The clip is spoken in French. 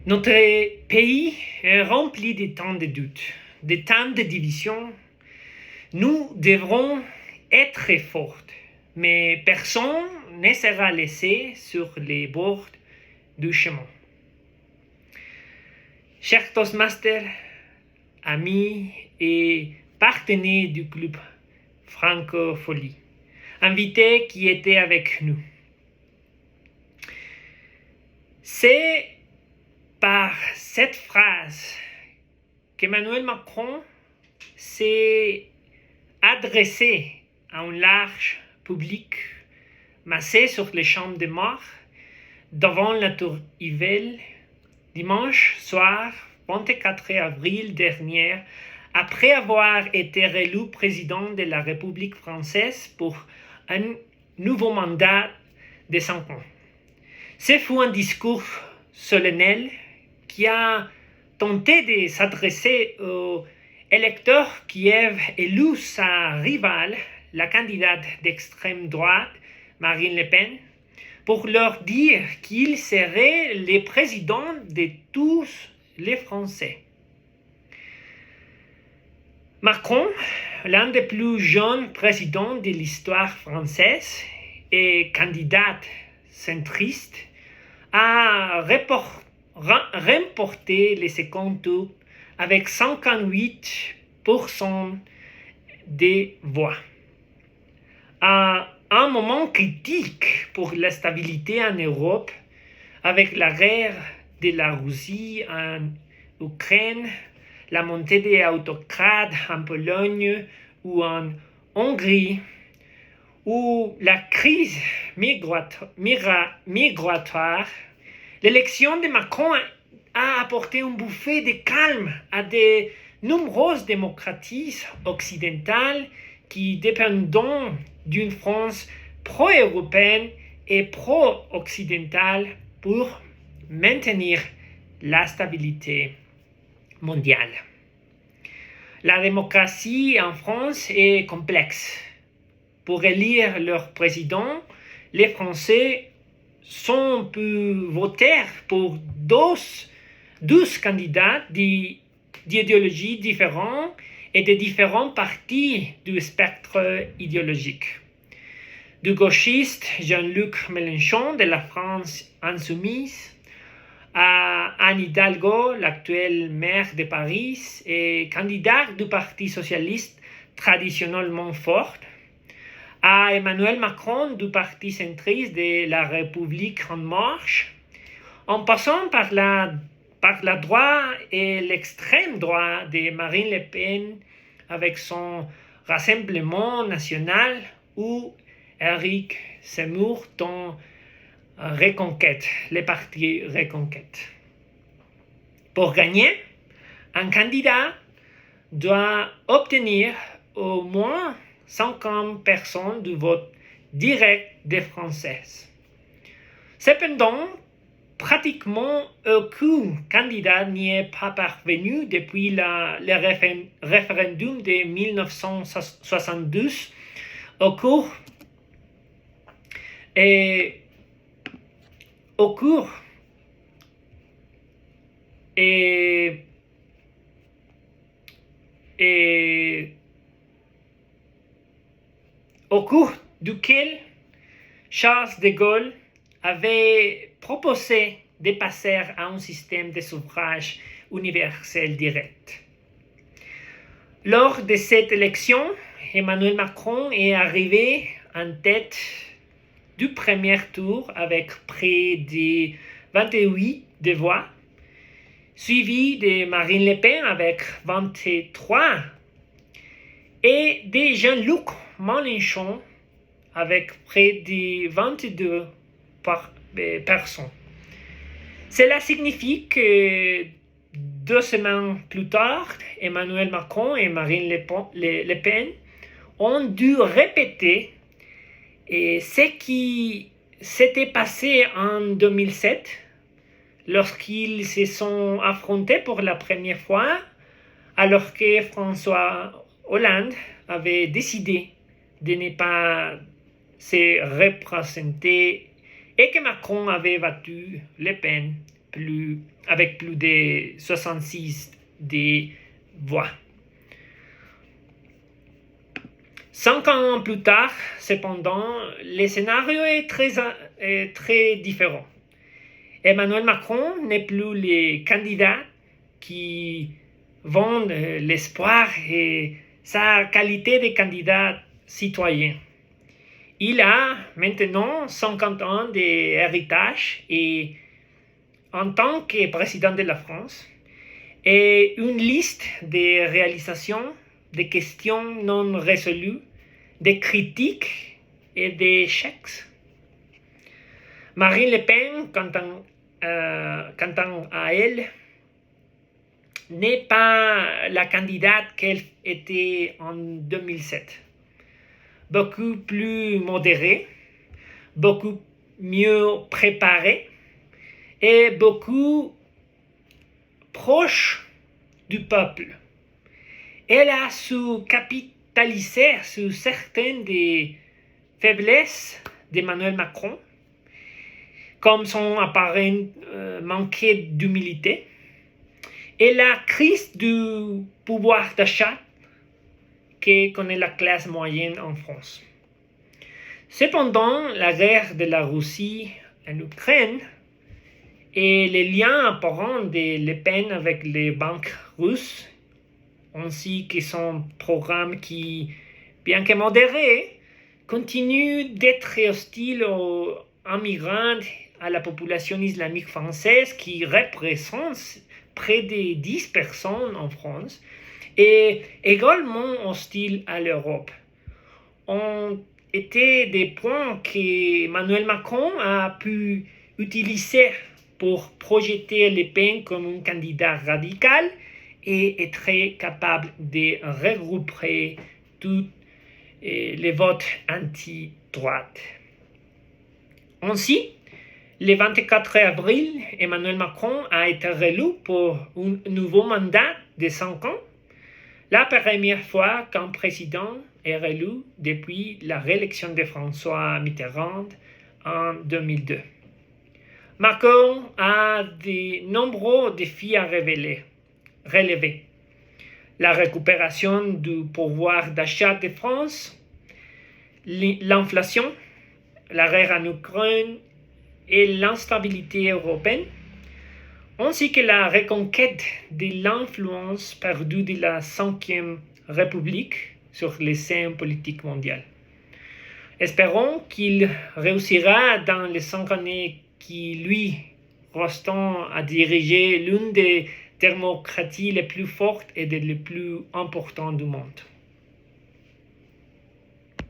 Notre pays est rempli de tant de doutes, de tant de divisions. Nous devrons être forts, mais personne ne sera laissé sur les bords du chemin. Chers Toastmasters, amis et partenaires du club Francophonie, invités qui étaient avec nous. C'est par cette phrase qu'Emmanuel Macron s'est adressé à un large public massé sur les champs de Mars devant la Tour Eiffel dimanche soir 24 avril dernier, après avoir été réélu président de la République française pour un nouveau mandat de 5 ans. Ce fut un discours solennel qui a tenté de s'adresser aux électeurs qui avaient élu sa rivale, la candidate d'extrême droite, Marine Le Pen, pour leur dire qu'il serait le président de tous les Français. Macron, l'un des plus jeunes présidents de l'histoire française et candidat centriste, a remporté le second tour avec 58% des voix. À un moment critique pour la stabilité en Europe, avec la guerre de la Russie en Ukraine, la montée des autocrates en Pologne ou en Hongrie, ou la crise migratoire, l'élection de Macron a apporté une bouffée de calme à de nombreuses démocraties occidentales qui dépendent d'une France pro-européenne et pro-occidentale pour maintenir la stabilité mondiale. La démocratie en France est complexe. Pour élire leur président, les Français pu voter pour 12 candidats d'idéologies différentes et de différents partis du spectre idéologique. Du gauchiste Jean-Luc Mélenchon de la France insoumise à Anne Hidalgo, l'actuelle maire de Paris et candidate du Parti socialiste traditionnellement fort, à Emmanuel Macron du Parti centriste de la République en marche, en passant par la droite et l'extrême droite de Marine Le Pen avec son Rassemblement national ou Éric Zemmour dans Reconquête, le parti Reconquête. Pour gagner, un candidat doit obtenir au moins 50% du vote direct des Français. Cependant, pratiquement aucun candidat n'y est pas parvenu depuis le référendum de 1972 au cours duquel Charles de Gaulle avait proposé de passer à un système de suffrage universel direct. Lors de cette élection, Emmanuel Macron est arrivé en tête du premier tour avec près de 28 de voix, suivi de Marine Le Pen avec 23 et de Jean-Luc Mélenchon avec près de 22 personnes. Cela signifie que 2 semaines plus tard, Emmanuel Macron et Marine Le Pen ont dû répéter ce qui s'était passé en 2007 lorsqu'ils se sont affrontés pour la première fois, alors que François Hollande avait décidé de ne pas se représenter et que Macron avait battu Le Pen avec plus de 66 des voix. 5 ans plus tard, cependant, le scénario est très différent. Emmanuel Macron n'est plus le candidat qui vend l'espoir et sa qualité de candidat citoyen. Il a maintenant 50 ans d'héritage et en tant que président de la France et une liste de réalisations, de questions non résolues, de critiques et d'échecs. Marine Le Pen, quant à elle, n'est pas la candidate qu'elle était en 2007. Beaucoup plus modérée, beaucoup mieux préparée et beaucoup proche du peuple. Elle a su capitaliser sur certaines des faiblesses d'Emmanuel Macron, comme son apparent manque d'humilité et la crise du pouvoir d'achat que connaît la classe moyenne en France. Cependant, la guerre de la Russie en Ukraine et les liens apparents de Le Pen avec les banques russes, ainsi que son programme qui, bien que modéré, continue d'être hostile aux immigrants, à la population islamique française qui représente près de 10 personnes en France et également hostile à l'Europe, ont été des points qu'Emmanuel Macron a pu utiliser pour projeter Le Pen comme un candidat radical et est très capable de regrouper tous les votes anti-droite. Ainsi, le 24 avril, Emmanuel Macron a été réélu pour un nouveau mandat de 5 ans, la première fois qu'un président est réélu depuis la réélection de François Mitterrand en 2002. Macron a de nombreux défis à relever. La récupération du pouvoir d'achat de France, l'inflation, la guerre en Ukraine et l'instabilité européenne, ainsi que la reconquête de l'influence perdue de la Ve République sur les scènes politiques mondiales. Espérons qu'il réussira dans les 5 années qui lui restent à diriger l'une des démocraties les plus fortes et les plus importantes du monde.